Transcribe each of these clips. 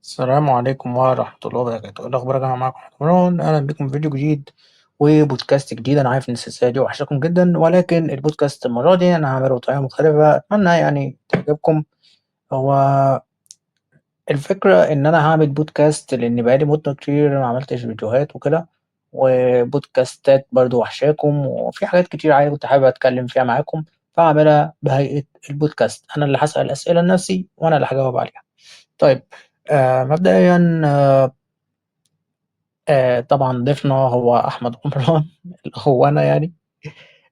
السلام عليكم ورحمة الله وبركاته، إيه الأخبار يا جماعة؟ معاكم أحمد عمران، أهلا بكم في فيديو جديد وبودكاست جديد. أنا عارف إن السلسلة دي وحشاكم جدا، ولكن البودكاست المرة دي أنا هعمله بطريقة مختلفة، أتمنى يعني تعجبكم. هو الفكرة إن أنا هعمل بودكاست لأن بقالي مدة كتير ما عملتش فيديوهات وكده، وبودكاستات برضه وحشاكم، وفي حاجات كتير عادي كنت حابب أتكلم فيها معاكم، فهعملها بهيئة البودكاست. أنا اللي هسأل أسئلة لنفسي وأنا اللي هجاوب عليها. طيب، مبدئيا طبعًا ضيفنا هو أحمد عمران اللي هو أنا يعني.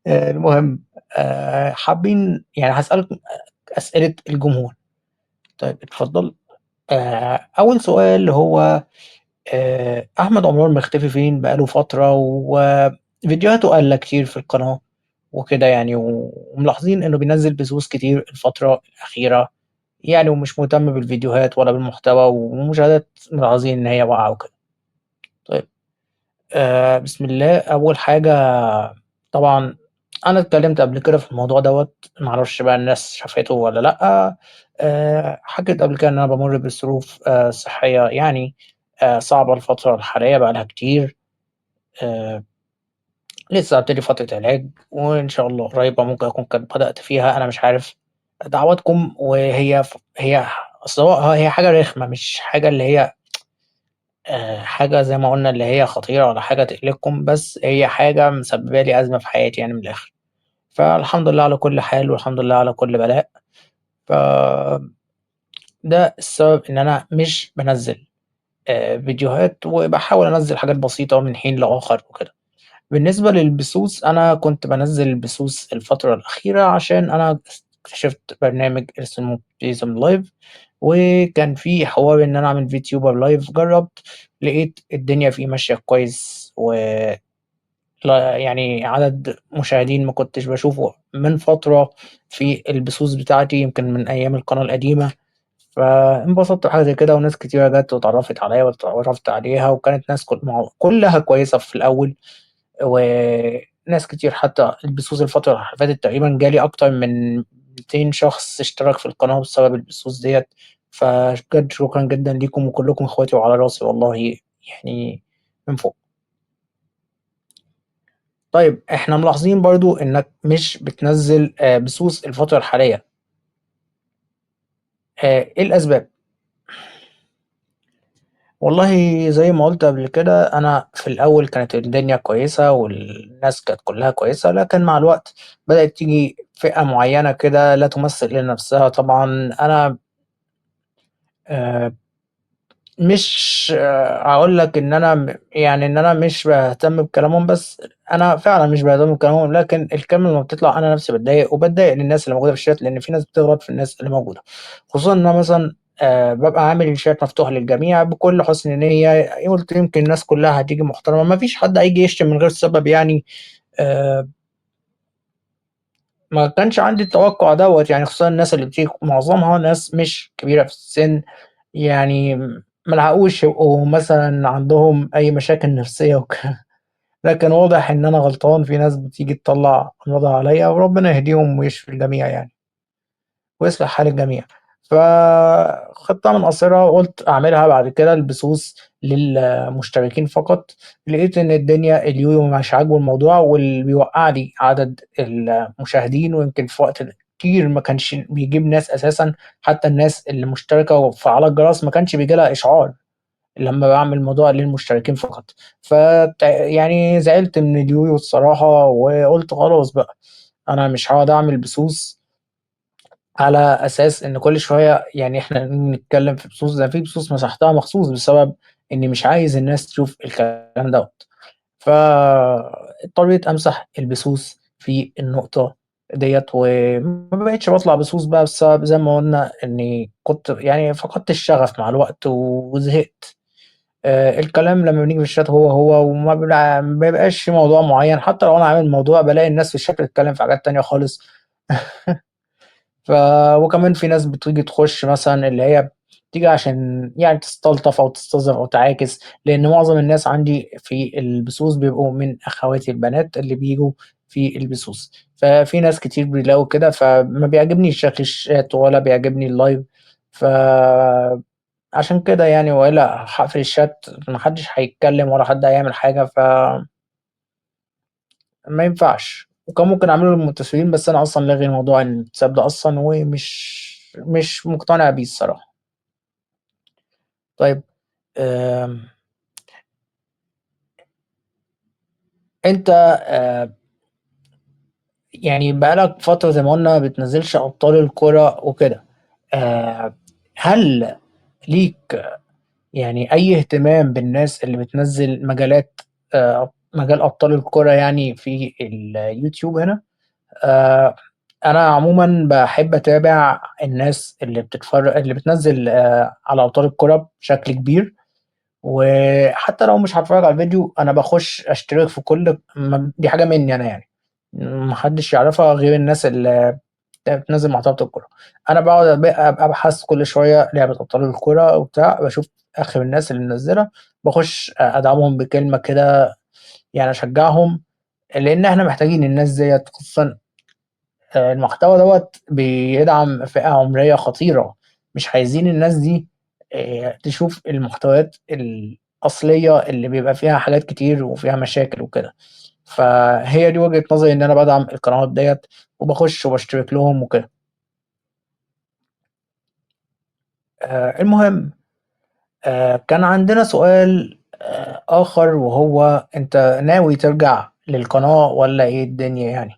المهم، حابين يعني هاسألك أسئلة الجمهور. طيب اتفضل. أول سؤال هو أحمد عمران مختفي فين بقى له فترة، وفيديوهاته قالة كتير في القناة وكده يعني، وملاحظين إنه بينزّل بثوث كتير الفترة الأخيرة يعني، ومش مهتم بالفيديوهات ولا بالمحتوى، والمشاهدات ملاحظين إن هي واقعة وكده. طيب، بسم الله. أول حاجة طبعًا أنا اتكلّمت قبل كده في الموضوع دوّة، ما أعرفش بقى الناس شافته والّا لأ. حكيت قبل كده إن أنا بامُر بظروف صحية يعني صعبة الفترة الحالية بقى لها كتير. آآ لسه هابتدي فترة علاج، وإن شاء الله قريّبة ممكن أكون قد بدأت فيها، أنا مش عارف. دعواتكم وهي هي أصل هي حاجة رخمة، مش حاجة اللي هي حاجة زي ما قُلنا اللي هي خطيرة ولا حاجة تقلقكم، بس هي حاجة مسببة لي أزمة في حياتي يعني من الآخر. فالحمد لله على كل حال، والحمد لله على كل بلاء. فده السبب إن أنا مش بانزّل فيديوهات، وباحاول أنزّل حاجات بسيطة من حين لآخر وكده. بالنسبة للبثوث، أنا كنت بانزّل بثوث الفترة الأخيرة عشان أنا اكتشفت برنامج اسمه Prism Live، وكان في حوار إن أنا أعمل VTuber Live. جرّبت، لقيت الدنيا فيه ماشية كويس، لا يعني عدد مشاهدين ما كنتش باشوفه من فترة في البثوث بتاعتي، يمكن من أيام القناة القديمة. فانبسطت بحاجة زي كده، وناس كتيرة جات واتعرّفت عليَّ واتعرّفت عليها، وكانت ناس كلّها كويسة في الأول. وناس كتير حتى البثوث الفترة اللي فاتت تقريبًا جالي أكتر من 200 شخص اشترك في القناة بسبب البثوث ديّة. فبجد شكرًا جدًا ليكم، وكلّكم اخواتي وعلى راسي والله يعني من فوق. طيب، إحنا ملاحظين برضه إنك مش بتنزّل بثوث الفترة الحالية. إيه الأسباب؟ والله زي ما قُلت قبل كده، أنا في الأول كانت الدنيا كويسة والناس كانت كلّها كويسة، لكن مع الوقت بدأت تيجي فئة معيّنة كده لا تمثّل إلا نَفْسها طبعًا. أنا آآ مش هاقول لك إن أنا يعني إن أنا مش باهتم بكلامهم، بس أنا فعلًا مش باهتم بكلامهم، لكن الكلمة لمّا بتطلع أنا نفسي باتضايق، وباتضايق للناس اللي موجودة في الchat، لإن في ناس بتغلط في الناس اللي موجودة. خصوصًا إن أنا مثلًا بابقى عامل الchat مفتوح للجميع بكل حُسن نية، قُلت يمكن الناس كلّها هتيجي محترمة، ما فيش حد هييجي يشتم من غير سبب يعني. آآ ما كانش عندي التوقُّع دوّة يعني، خصوصًا الناس اللي بتيجي معظمها ناس مش كبيرة في السِن، يعني ما لحقوش يبقوا مثلًا عندهم أي مشاكل نفسية لكن واضح إن أنا غلطان، في ناس بتيجي تطلّع أمراضها عليَّ، وربنا يهديهم ويشفي الجميع يعني، ويصلح حال الجميع. فخطة من قاصرة قُلت أعملها بعد كده البثوث للمشتركين فقط. لقيت إن الدنيا اليويو مش عاجبه الموضوع، واللي بيوقّع لي عدد المشاهدين، ويمكن في وقت كتير ما كانش بيجيب ناس أساسًا. حتى الناس اللي مشتركة ومفعّلة الجرس ما كانش بييجي لها إشعار لمّا باعمل موضوع للمشتركين فقط. يعني زعلت من اليويو الصراحة، وقُلت خلاص بقى، أنا مش هاقعد أعمل بثوث على أساس إن كل شوية يعني إحنا نتكلّم في بثوث. ده في بثوث مسحتها مخصوص بسبب إني مش عايز الناس تشوف الكلام دوّة. فاضطريت أمسح البثوث في النقطة ديّة، وما بقيتش باطلع بثوث بقى بسبب زي ما قُلنا إني كنت يعني فقدت الشغف مع الوقت وزهقت. الكلام لمّا بنيجي في الchat هو، ما بيبقاش في موضوع معيّن، حتى لو أنا عامل موضوع بالاقي الناس في الchat بتتكلّم في حاجات تانية خالص. ف وكمان في ناس بتيجي تخش مثلًا اللي هي بتيجي عشان يعني تستلطف أو تستظرف أو تعاكس، لإن معظم الناس عندي في البثوث بيبقوا من أخواتي البنات اللي بييجوا في البثوث. ففي ناس كتير بيلاقوا كده، فما بيعجبنيش شكل الchat ولا بيعجبني الlive. فأنا عشان كده يعني، وإلا هاقفل الشات ما حدش هيتكلم ولا حد هيعمل حاجة، فما ينفعش. وكان ممكن أعمله للمتصلين، بس أنا أصلًا لاغي موضوع الواتساب ده أصلًا، مش مقتنع بيه الصراحة. طيب، آمم، أنت يعني بقى لك فترة زي ما قُلنا ما بتنزّلش أبطال الكرة وكده. هل ليك يعني أي اهتمام بالناس اللي بتنزّل مجال أبطال الكرة يعني في اليوتيوب هنا؟ آآ أنا عمومًا باحب أتابع الناس اللي بتنزّل على أبطال الكرة بشكل كبير، وحتى لو مش هاتفرّج على الفيديو أنا باخُش أشترك في كل دي حاجة منّي أنا يعني، ما حدّش يعرفها غير الناس اللي بتنزّل محتوى بتاع الكورة. أنا باقعد أبحث كل شوية لعبة أبطال الكورة وبتاع، باشوف آخر الناس اللي منزّلة، باخُش أدعمهم بكلمة كده، يعني أشجّعهم، لإن إحنا محتاجين الناس ديّة، خصوصًا المحتوى دوّة بيدعم فئة عمرية خطيرة، مش عايزين الناس دي تشوف المحتويات الأصلية اللي بيبقى فيها حاجات كتير وفيها مشاكل وكده. فهي دي وجهة نظري إن أنا بادعم القنوات ديّة، وباخُش وباشترك لهم وكده. المهم، كان عندنا سؤال آخر، وهو أنت ناوي ترجع للقناة والّا إيه الدنيا يعني؟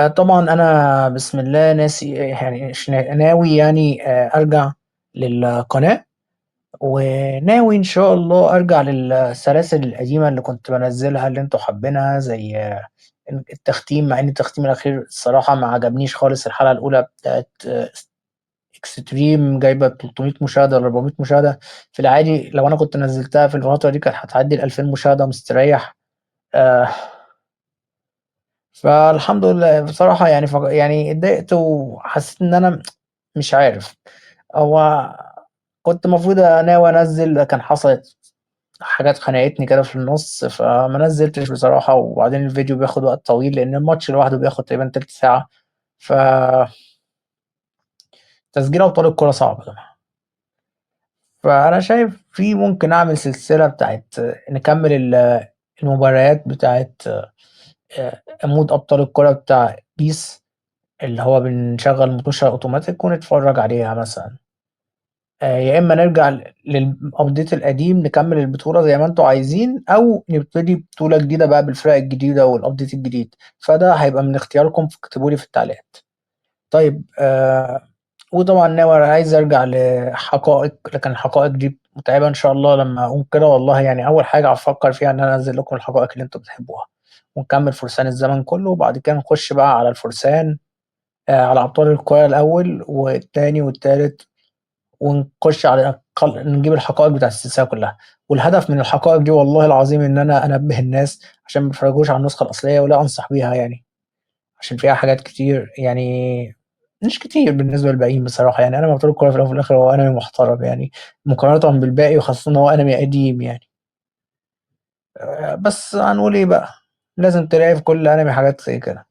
طبعًا أنا بسم الله ناسي يعني ش ناوي يعني أرجع للقناة، وناوي إن شاء الله أرجع للسلاسل القديمة اللي كنت بانزّلها اللي أنتم حابينها، زي التختيم، مع إن التختيم الأخير الصراحة ما عجبنيش خالص. الحلقة الأولى بتاعة extreme جايبة 300 مشاهدة والّا 400 مشاهدة، في العادي لو أنا كنت نزّلتها في الفترة دي كانت هتعدّي ال2000 مشاهدة مستريح. آآ فالحمد لله بصراحة يعني، يعني اتضايقت وحسّيت إن أنا مش عارف. هو كنت المفروض ناوي أنزّل، كان حصلت حاجات خنقتني كده في النُص، فما نزّلتش بصراحة، وبعدين الفيديو بياخد وقت طويل لإن الماتش لوحده بياخد تقريبًا تِلت ساعة، فتسجيل أبطال الكورة صعب طبعًا. فأنا شايف ممكن أعمل سلسلة بتاعة نكمّل المباريات بتاعة مود أبطال الكورة بتاع بيس، اللي هو بنشغّل مُطوشة أوتوماتيك ونتفرّج عليها مثلًا. يا إمّا نرجع للupdate القديم نكمّل البطولة زي ما أنتم عايزين، أو نبتدي بطولة جديدة بقى بالفرق الجديدة والupdate الجديد، فده هيبقى من اختياركم، فاكتبوا لي في التعليقات. طيب، وطبعًا ناوي عايز أرجع لحقائق، لكن الحقائق دي متعبة. إن شاء الله لمّا أقوم كده والله يعني أول حاجة هافكّر فيها إن أنا أنزّل لكم الحقائق اللي أنتم بتحبوها، ونكمّل فرسان الزمن كلّه، وبعد كده نخش بقى على الفرسان، على أبطال الكورة الأول والتاني والتالت، ونخش على نجيب الحقائق بتاعة السلسلة كلّها. والهدف من الحقائق دي والله العظيم إن أنا أنبّه الناس عشان ما يتفرّجوش على النسخة الأصلية، ولا أنصح بيها يعني، عشان فيها حاجات كتير يعني مش كتير بالنسبة للباقيين بصراحة. يعني أنا أبطال الكورة في الأول وفي الآخر هو أنمي محترم يعني، مقارنةً بالباقي، وخاصةً إن هو أنمي قديم يعني. بس هنقول إيه بقى، لازم تلاقي في كل أنمي حاجات زي كده،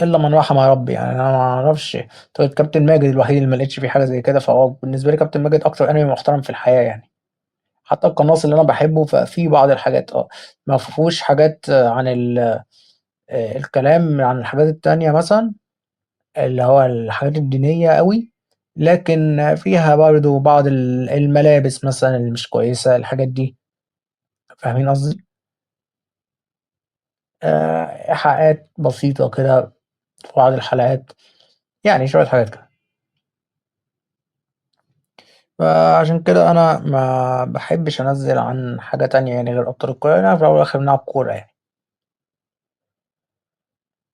إلا من رحم ربي يعني. أنا ما أعرفش، طيب كابتن ماجد الوحيد اللي ما لقيتش فيه حاجة زي كده، فهو بالنسبة لي كابتن ماجد أكتر أنمي محترم في الحياة يعني. حتى القناص اللي أنا باحبه ففيه بعض الحاجات ما فيهوش حاجات عن الكلام عن الحاجات التانية مثلًا، اللي هو الحاجات الدينية أوي، لكن فيها برضه بعض الملابس مثلًا اللي مش كويسة، الحاجات دي، فاهمين قصدي؟ إيحاءات بسيطة كده في بعض الحلقات، يعني شوية حاجات كده. فعشان كده أنا ما باحبش أنزّل عن حاجة تانية يعني غير أبطال الكورة، لأن أنا في الأول والآخر بنلعب كورة يعني.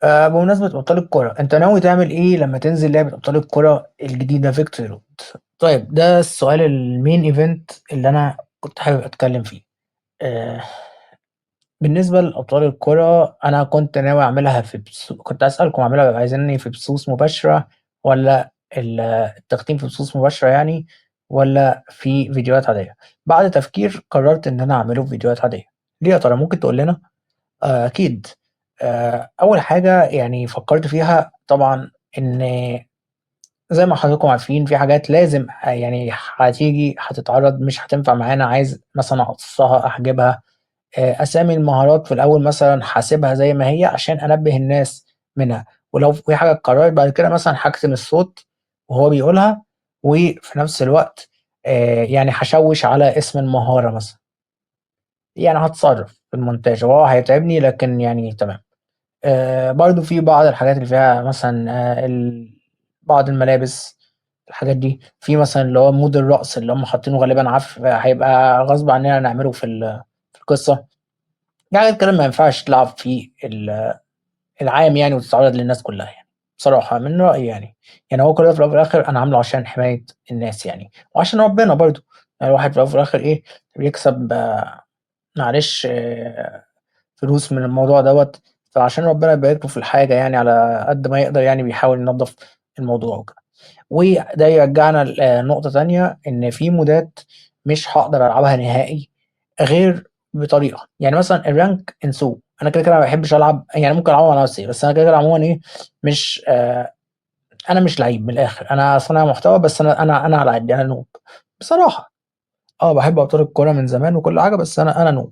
بمناسبة أبطال الكورة، أنت ناوي تعمل إيه لمّا تنزل لعبة أبطال الكورة الجديدة Victory Road؟ طيب ده السؤال الmain event اللي أنا كنت حابب أتكلّم فيه. آآ بالنسبة لأبطال الكورة، أنا كنت ناوي أعملها كنت هاسألكم أعملها عايزينّي في بثوث مباشرة، والّا التختيم في بثوث مباشرة يعني، والّا في فيديوهات عادية؟ بعد تفكير قررت إن أنا أعمله في فيديوهات عادية. ليه يا ترى، ممكن تقول لنا؟ أكيد. أول حاجة يعني فكّرت فيها طبعًا إن زي ما حضراتكم عارفين في حاجات لازم يعني هتيجي هتتعرض مش هتنفع معانا، عايز مثلًا أقصّها، أحجبها، أسامي المهارات في الأول مثلًا هاسيبها زي ما هي عشان أنبّه الناس منها، ولو في حاجة اتكررت بعد كده مثلًا هاكتم الصوت وهو بيقولها، وفي نفس الوقت يعني هاشوِّش على اسم المهارة مثلًا، يعني هاتصرّف في الmontage هو هيتعبني لكن يعني تمام. برضه في بعض الحاجات اللي فيها مثلًا بعض الملابس، الحاجات دي، في مثلًا اللي هو مود الرقص اللي هُم حاطينه غالبًا هيبقى غصب عننا نعمله في القصة، دي حاجات كده ما ينفعش تلعب في العام يعني وتتعرض للناس كلها يعني، بصراحة من رأيي يعني، يعني هو كل ده في الأول وفي الآخر أنا عامله عشان حماية الناس يعني، وعشان ربنا برضه، يعني الواحد في الأول وفي الآخر إيه، بيكسب معلش فلوس من الموضوع دوّة، فعشان ربنا يبارك له في الحاجة يعني على قد ما يقدر يعني بيحاول ينضّف الموضوع وكده. وده يرجّعنا لنقطة تانية، إن في مودات مش هاقدر ألعبها نهائي غير بطريقة، يعني مثلًا الrank انسوه، أنا كده، كده ما باحبش ألعب يعني ممكن ألعبه مع نفسي، بس أنا كده، كده عمومًا إيه، مش أنا مش لعيب من الآخر، أنا صانع محتوى بس أنا على قدّي، أنا noob بصراحة، باحب أبطال الكورة من زمان وكل حاجة، بس أنا noob.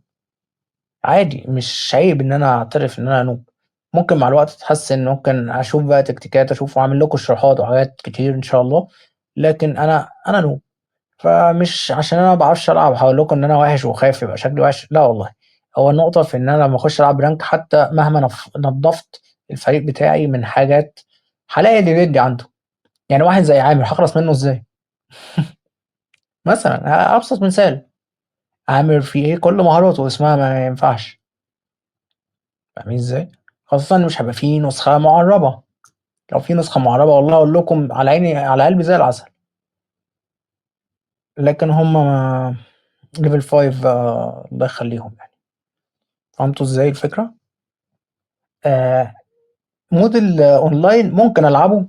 عادي مش عيب إن أنا أعترف إن أنا noob، ممكن مع الوقت أتحسّن، ممكن أشوف بقى تكتيكات، أشوف وأعمل لكم شروحات وحاجات كتير إن شاء الله، لكن أنا noob، فمش عشان أنا ما باعرفش ألعب هاقول لكم إن أنا وِحِش وخايف يبقى شكلي وِحِش، لا والله، هو النقطة في إن أنا لمّا أخش ألعب rank حتى مهما نضّفت الفريق بتاعي من حاجات، هالاقي اللي بيدّي عنده، يعني واحد زي عامر هاخلص منه إزاي؟ مثلًا أبسط مثال، عامر فيه إيه كل مهاراته اسمها ما ينفعش، فاهمين إزاي؟ خاصةً إن مش هيبقى في نسخة مُعرّبة. لو في نسخة معربة والله أقول لكم على عيني على قلبي زي العسل، لكن هُم level 5 الله يخلّيهم يعني، فهمتوا إزاي الفكرة؟ آآ مود الأونلاين ممكن ألعبه،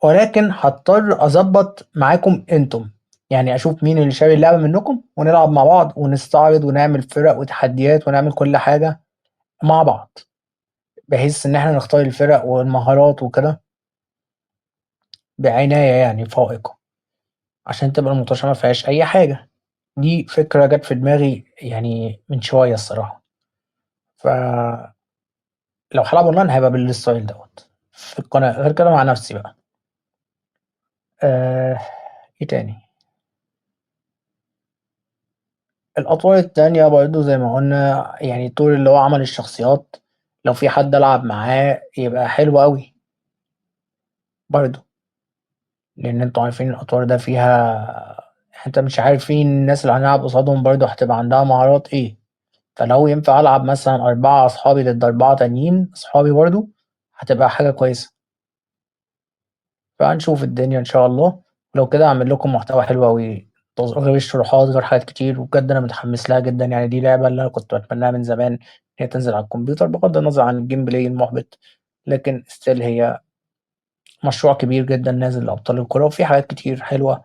ولكن هاضطر أضبّط معاكم أنتم، يعني أشوف مين اللي شاري اللعبة منكم ونلعب مع بعض ونستعرض ونعمل فرق وتحديات ونعمل كل حاجة مع بعض، بحيث إن إحنا نختار الفرق والمهارات وكده بعناية يعني فائقة، عشان تبقى المطوشة ما فيهاش أي حاجة. دي فكرة جات في دماغي يعني من شوية الصراحة، فلو هالعب أونلاين هيبقى بالstyle دوّة في القناة، غير كده مع نفسي بقى. آآ إيه تاني؟ الأطوار التانية برضه زي ما قُلنا يعني الطور اللي هو عمل الشخصيات، لو في حد ألعب معاه يبقى حلو أوي برضه، لإن أنتم عارفين الأطوار ده فيها أنت مش عارفين الناس اللي هنلعب قصادهم برضه هتبقى عندها مهارات إيه. فلو ينفع ألعب مثلًا 4 أصحابي ضد 4 تانيين أصحابي برضه، هتبقى حاجة كويسة، فهنشوف الدنيا إن شاء الله، ولو كده هاعمل لكم محتوى حلو أوي غير الشروحات غير حاجات كتير، وبجد أنا متحمس لها جدًا، يعني دي لعبة اللي أنا كنت باتمناها من زمان إن هي تنزل على الكمبيوتر بغض النظر عن الgameplay المُحبط، لكن still هي مشروع كبير جدًا نازل لأبطال الكورة، وفيه حاجات كتير حلوة،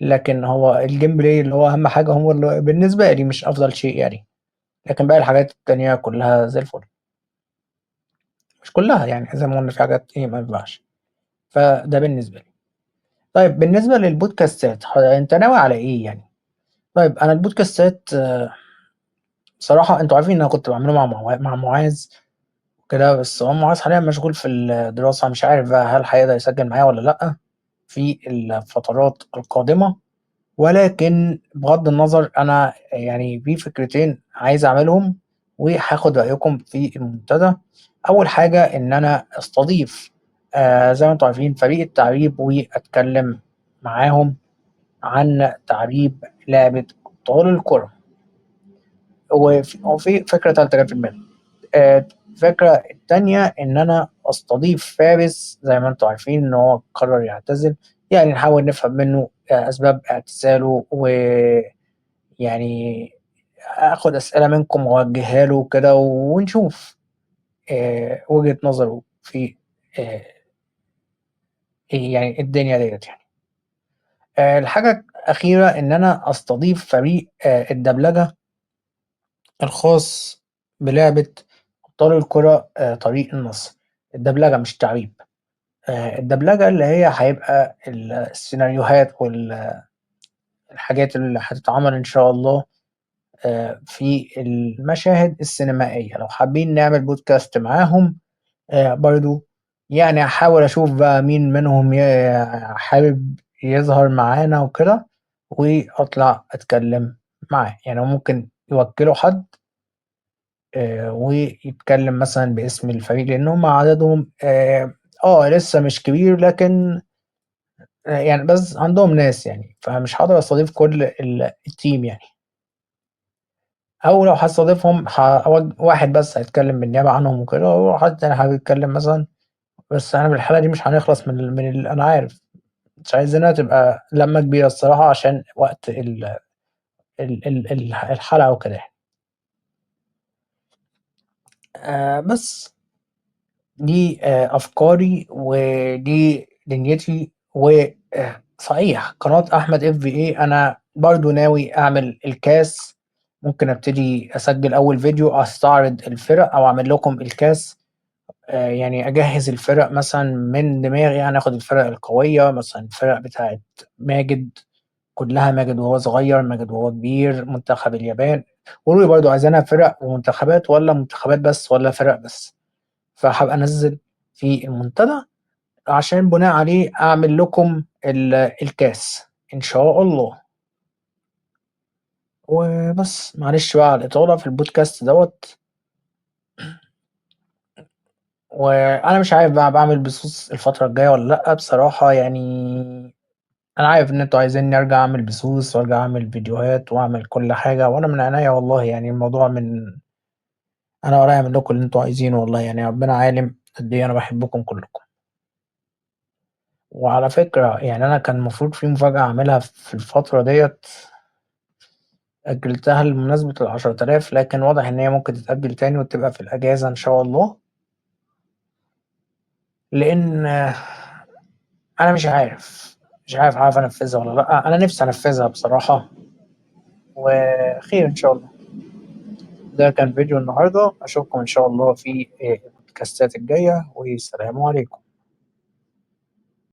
لكن هو الgameplay اللي هو أهم حاجة هو اللي بالنسبة لي مش أفضل شيء يعني، لكن باقي الحاجات التانية كلها زي الفل. مش كلّها يعني زي ما قُلنا في حاجات إيه ما ينفعش، فده بالنسبة لي. طيب بالنسبة للبودكاستات أنت ناوي على إيه يعني؟ طيب أنا البودكاستات بصراحة أنتم عارفين إن أنا كنت باعمله مع معاذ وكده، بس هو معاذ حاليًا مشغول في الدراسة، مش عارف بقى هل هيقدر يسجّل معايا والّا لأ في الفترات القادمة، ولكن بغض النظر أنا يعني في فكرتين عايز أعملهم وهاخد رأيكم في المنتدى. أول حاجة إن أنا أستضيف زي ما أنتم عارفين فريق التعريب وأتكلم معاهم عن تعريب لعبة أبطال الكرة، وفي فكرة تالتة جات في دماغي. الفكرة التانية إن أنا أستضيف فارس زي ما أنتم عارفين إن هو قرر يعتزل، يعني نحاول نفهم منه أسباب اعتزاله يعني آخُد أسئلة منكم وأوجّهها له وكده ونشوف وجهة نظره في آآ يعني الدنيا ديّة يعني. الحاجة الأخيرة إن أنا أستضيف فريق الدبلجة الخاص بلعبة أبطال الكرة طريق النصر، الدبلجة مش التعريب. الدبلجة اللي هي هيبقى السيناريوهات الحاجات اللي هتتعمل إن شاء الله في المشاهد السينمائية، لو حابين نعمل بودكاست معاهم برضه، يعني هاحاول أشوف بقى مين منهم حابب يظهر معانا وكده، وأطلع أتكلم معاه، يعني ممكن يوكّلوا حد ويتكلم مثلًا باسم الفريق، لإن هم عددهم لسه مش كبير، لكن يعني بس عندهم ناس يعني، فمش هاقدر أستضيف كل الteam يعني، أو لو هاستضيفهم واحد بس هيتكلم بالنيابة عنهم وكده، وحد تاني حابب يتكلم مثلًا، بس إحنا في الحالة دي مش هنخلص أنا عارف، مش عايزينها تبقى لمّة كبيرة الصراحة عشان وقت الحلقة وكده يعني. بس دي أفكاري ودي دنيتي صحيح قناة أحمد FBA أنا برضه ناوي أعمل الكاس، ممكن أبتدي أسجّل أول فيديو أستعرض الفِرَق أو أعمل لكم الكاس، يعني أجهّز الفِرَق مثلًا من دماغي، يعني آخُد الفِرَق القوية مثلًا الفِرَق بتاعة ماجد، كلّها ماجد وهو صغير، ماجد وهو كبير، منتخب اليابان، قولوا لي برضه عايزينها فِرَق ومنتخبات والّا منتخبات بس والّا فِرَق بس؟ فهابقى أنزّل في المنتدى عشان بناء عليه أعمل لكم الكاس إن شاء الله. وبس معلش بقى على الإطالة في البودكاست دوّة، وأنا مش عارف بقى باعمل بثوث الفترة الجاية والّا لأ بصراحة يعني، أنا عارف إن أنتم عايزينّي أرجع أعمل بثوث وأرجع أعمل فيديوهات وأعمل كل حاجة، وأنا من عينيّا والله يعني الموضوع أنا ورايا أعمل لكم اللي أنتم عايزينه والله، يعني ربنا عالم قد إيه أنا باحبكم كلّكم. وعلى فكرة يعني أنا كان المفروض في مفاجأة أعملها في الفترة ديّة، أجّلتها لمناسبة ال10.000 لكن واضح إن هي ممكن تتأجّل تاني وتبقى في الأجازة إن شاء الله، لإن أنا مش عارف أنفّذها والّا لأ، أنا نِفْسي أنفّذها بصراحة، وخير إن شاء الله. ده كان فيديو النهارده، أشوفكم إن شاء الله في البودكاستات الجاية، والسلام عليكم.